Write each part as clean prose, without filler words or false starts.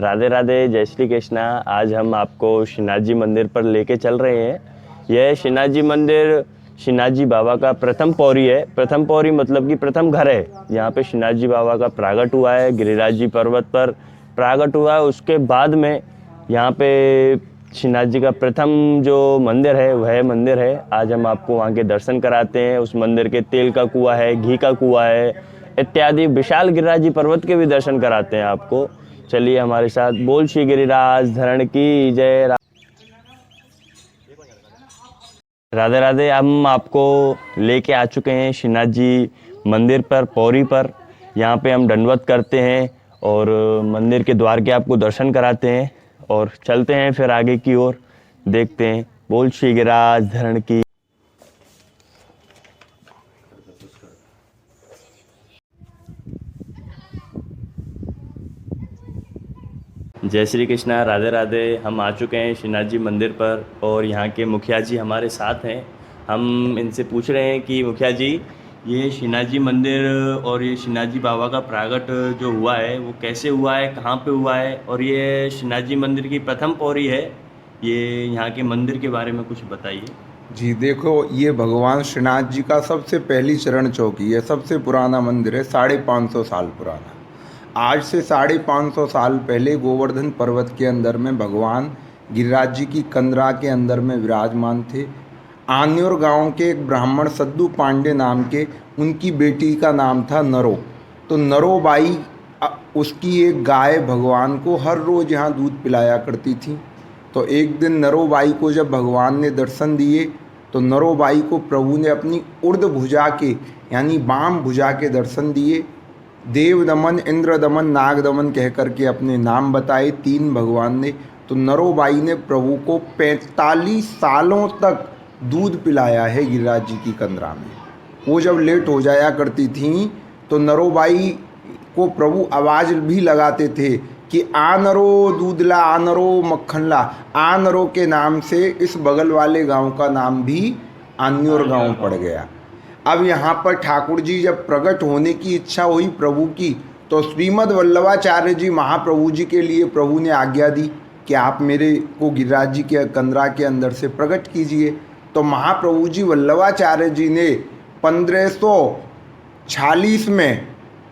राधे राधे, जय श्री कृष्णा। आज हम आपको श्रीनाथ जी मंदिर पर लेके चल रहे हैं। यह श्रीनाथ जी मंदिर श्रीनाथ जी बाबा का प्रथम पौरी है। प्रथम पौरी मतलब कि प्रथम घर है। यहाँ पे श्रीनाथ जी बाबा का प्रागट हुआ है, गिरिराज जी पर्वत पर प्रागट हुआ है। उसके बाद में यहाँ पे श्रीनाथ जी का प्रथम जो मंदिर है वह मंदिर है। आज हम आपको वहाँ के दर्शन कराते हैं। उस मंदिर के तेल का कुआं है, घी का कुआं है इत्यादि। विशाल गिरिराज जी पर्वत के भी दर्शन कराते हैं आपको। चलिए हमारे साथ। बोल श्री गिरिराज धरण की जय। राधे राधे। हम आपको लेके आ चुके हैं श्रीनाथ जी मंदिर पर, पौरी पर। यहाँ पे हम दंडवत करते हैं और मंदिर के द्वार के आपको दर्शन कराते हैं और चलते हैं फिर आगे की ओर, देखते हैं। बोल श्री गिरिराज धरण की। जय श्री कृष्णा, राधे राधे। हम आ चुके हैं श्रीनाथ जी मंदिर पर और यहाँ के मुखिया जी हमारे साथ हैं। हम इनसे पूछ रहे हैं कि मुखिया जी, ये श्रीनाथ जी मंदिर और ये श्रीनाथ जी बाबा का प्रागट जो हुआ है वो कैसे हुआ है, कहाँ पे हुआ है, और ये श्रीनाथ जी मंदिर की प्रथम पौड़ी है। ये यहाँ के मंदिर के बारे में कुछ बताइए। जी देखो, ये भगवान श्रीनाथ जी का सबसे पहली चरण चौकी है। सबसे पुराना मंदिर है, 550 साल पुराना। आज से 550 साल पहले गोवर्धन पर्वत के अंदर में भगवान गिरिराज जी की कंदरा के अंदर में विराजमान थे। आन्योर गांव के एक ब्राह्मण सद्दू पांडे नाम के, उनकी बेटी का नाम था नरो। तो नरोबाई उसकी एक गाय भगवान को हर रोज़ यहाँ दूध पिलाया करती थी। तो एक दिन नरोबाई को जब भगवान ने दर्शन दिए तो नरोबाई को प्रभु ने अपनी उर्ध भुजा के यानी बाम भुजा के दर्शन दिए। देव दमन, इंद्र दमन, नाग दमन कह करके अपने नाम बताए 3 भगवान ने। तो नरोबाई ने प्रभु को 45 सालों तक दूध पिलाया है गिरिराज जी की कंदरा में। वो जब लेट हो जाया करती थीं तो नरोबाई को प्रभु आवाज़ भी लगाते थे कि आनरो दूधला, आनरो मक्खनला। आनरो के नाम से इस बगल वाले गांव का नाम भी आन्योर गांव पड़ गया। अब यहाँ पर ठाकुर जी जब प्रकट होने की इच्छा हुई प्रभु की, तो श्रीमद् वल्लभाचार्य जी महाप्रभु जी के लिए प्रभु ने आज्ञा दी कि आप मेरे को गिरिराज जी के कंदरा के अंदर से प्रकट कीजिए। तो महाप्रभु जी वल्लभाचार्य जी ने 1546 में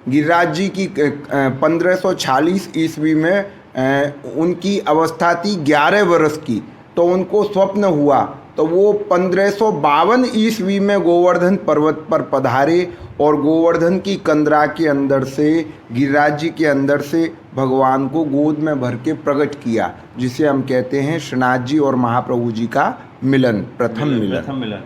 गिरिराज जी की 1546 ईस्वी में उनकी अवस्था थी 11 वर्ष की। तो उनको स्वप्न हुआ, तो वो 1552 ईस्वी में गोवर्धन पर्वत पर पधारे और गोवर्धन की कंदरा के अंदर से, गिरिराज जी के अंदर से भगवान को गोद में भर के प्रकट किया, जिसे हम कहते हैं श्रीनाथ जी और महाप्रभु जी का मिलन, प्रथम मिलन।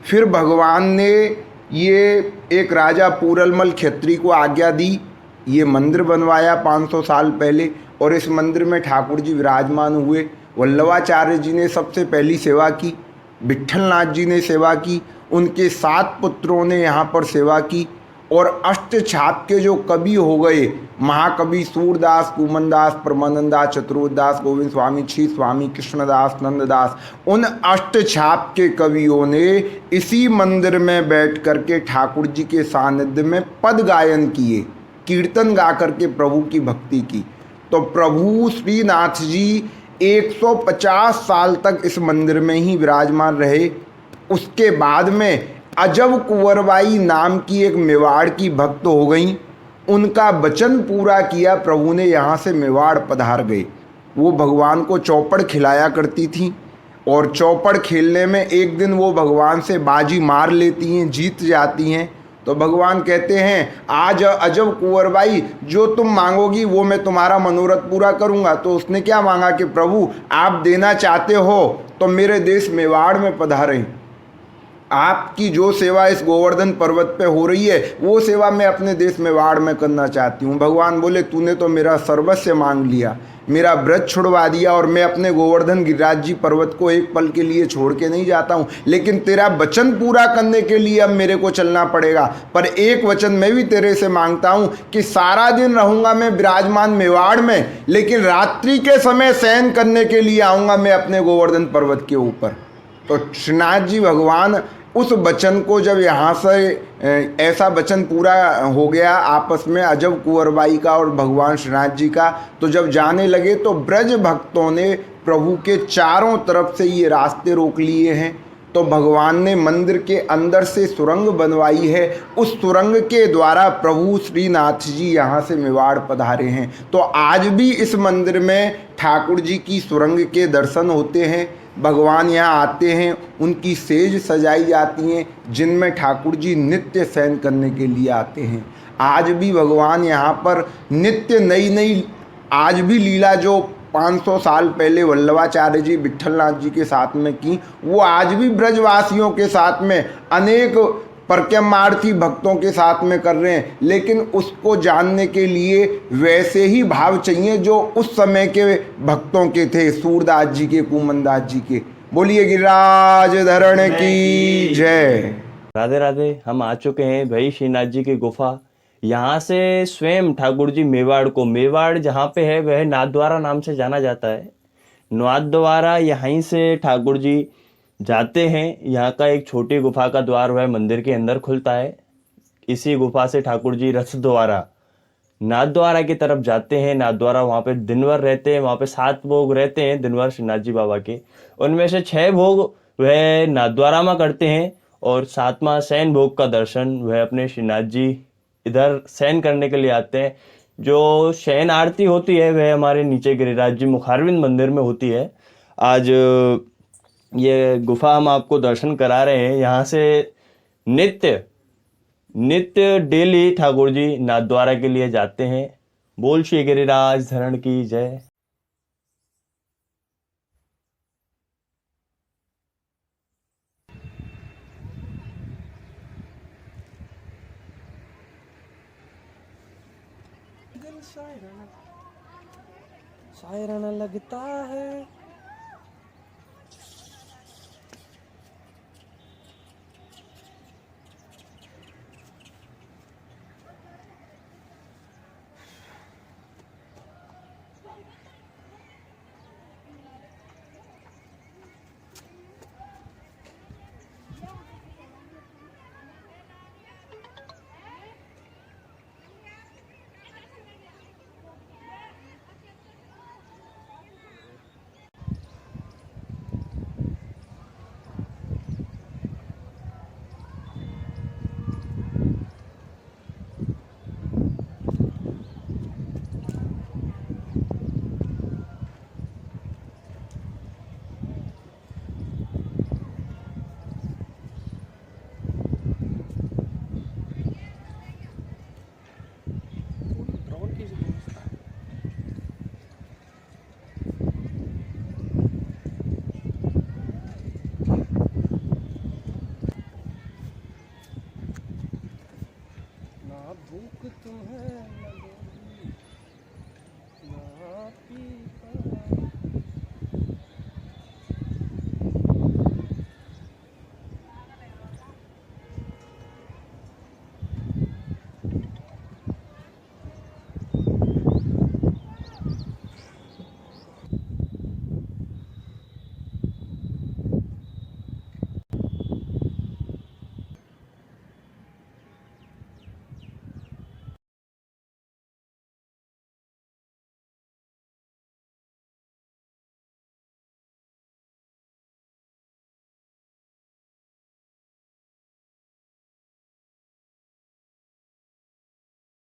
फिर भगवान ने ये एक राजा पूरलमल क्षेत्री को आज्ञा दी, ये मंदिर बनवाया 500 साल पहले, और इस मंदिर में ठाकुर जी विराजमान हुए। वल्लभाचार्य जी ने सबसे पहली सेवा की, विट्ठलनाथ जी ने सेवा की, उनके 7 पुत्रों ने यहाँ पर सेवा की। और अष्टछाप के जो कवि हो गए, महाकवि सूरदास, कुमनदास, परमानंदास, चतुर्दास, गोविंद स्वामी, छी स्वामी, कृष्णदास, नंददास, उन अष्टछाप के कवियों ने इसी मंदिर में बैठ करके ठाकुर जी के सानिध्य में पद गायन किए, कीर्तन गा करके प्रभु की भक्ति की। तो प्रभु श्रीनाथ जी 150 साल तक इस मंदिर में ही विराजमान रहे। उसके बाद में अजब कुंवरबाई नाम की एक मेवाड़ की भक्त हो गई, उनका वचन पूरा किया, प्रभु ने यहाँ से मेवाड़ पधार गए। वो भगवान को चौपड़ खिलाया करती थी और चौपड़ खेलने में एक दिन वो भगवान से बाजी मार लेती हैं, जीत जाती हैं। तो भगवान कहते हैं, आज अजब कुंवरबाई, जो तुम मांगोगी वो मैं तुम्हारा मनोरथ पूरा करूंगा। तो उसने क्या मांगा कि प्रभु आप देना चाहते हो तो मेरे देश मेवाड़ में पधारें, आपकी जो सेवा इस गोवर्धन पर्वत पे हो रही है वो सेवा मैं अपने देश मेवाड़ में करना चाहती हूँ। भगवान बोले, तूने तो मेरा सर्वस्व मांग लिया, मेरा व्रत छुड़वा दिया, और मैं अपने गोवर्धन गिरिराज जी पर्वत को एक पल के लिए छोड़ के नहीं जाता हूँ, लेकिन तेरा वचन पूरा करने के लिए अब मेरे को चलना पड़ेगा। पर एक वचन मैं भी तेरे से मांगता हूँ कि सारा दिन रहूँगा मैं विराजमान मेवाड़ में, लेकिन रात्रि के समय शयन करने के लिए आऊँगा मैं अपने गोवर्धन पर्वत के ऊपर। तो श्रीनाथ जी भगवान उस वचन को जब यहाँ से ऐसा वचन पूरा हो गया आपस में अजब कुंवरबाई का और भगवान श्रीनाथ जी का, तो जब जाने लगे तो ब्रज भक्तों ने प्रभु के चारों तरफ से ये रास्ते रोक लिए हैं। तो भगवान ने मंदिर के अंदर से सुरंग बनवाई है, उस सुरंग के द्वारा प्रभु श्रीनाथ जी यहाँ से मेवाड़ पधारे हैं। तो आज भी इस मंदिर में ठाकुर जी की सुरंग के दर्शन होते हैं। भगवान यहाँ आते हैं, उनकी सेज सजाई जाती हैं जिनमें ठाकुर जी नित्य शयन करने के लिए आते हैं। आज भी भगवान यहाँ पर नित्य नई नई, आज भी लीला जो 500 साल पहले वल्लभाचार्य जी विट्ठलनाथ जी के साथ में की, वो आज भी ब्रजवासियों के साथ में अनेक परक्रमार्थी भक्तों के साथ में कर रहे हैं। लेकिन उसको जानने के लिए वैसे ही भाव चाहिए जो उस समय के भक्तों के थे, सूरदास जी के, कुमनदास जी के। बोलिए गिरिराज धरण की जय। राधे राधे। हम आ चुके हैं भाई श्रीनाथ जी की गुफा। यहाँ से स्वयं ठाकुर जी मेवाड़ जहाँ पे है वह नाथद्वारा नाम से जाना जाता है। नाथद्वारा यहीं से ठाकुर जी जाते हैं। यहाँ का एक छोटी गुफा का द्वार वह मंदिर के अंदर खुलता है। इसी गुफा से ठाकुर जी रथ द्वारा नाथद्वारा की तरफ जाते हैं। नाथद्वारा वहाँ पे दिन भर रहते हैं। वहाँ पे 7 भोग रहते हैं दिन भर श्रीनाथ जी बाबा के। उनमें से 6 भोग वह नाथद्वारा में करते हैं और 7वां शयन भोग का दर्शन वह अपने श्रीनाथ जी इधर शयन करने के लिए आते हैं। जो शयन आरती होती है वह हमारे नीचे गिरिराज जी मुखारविंद मंदिर में होती है। आज ये गुफा हम आपको दर्शन करा रहे हैं। यहाँ से नित्य डेली ठाकुर जी नाथद्वारा के लिए जाते हैं। बोल श्री गिरिराज धरण की जय। सायरन लगता है।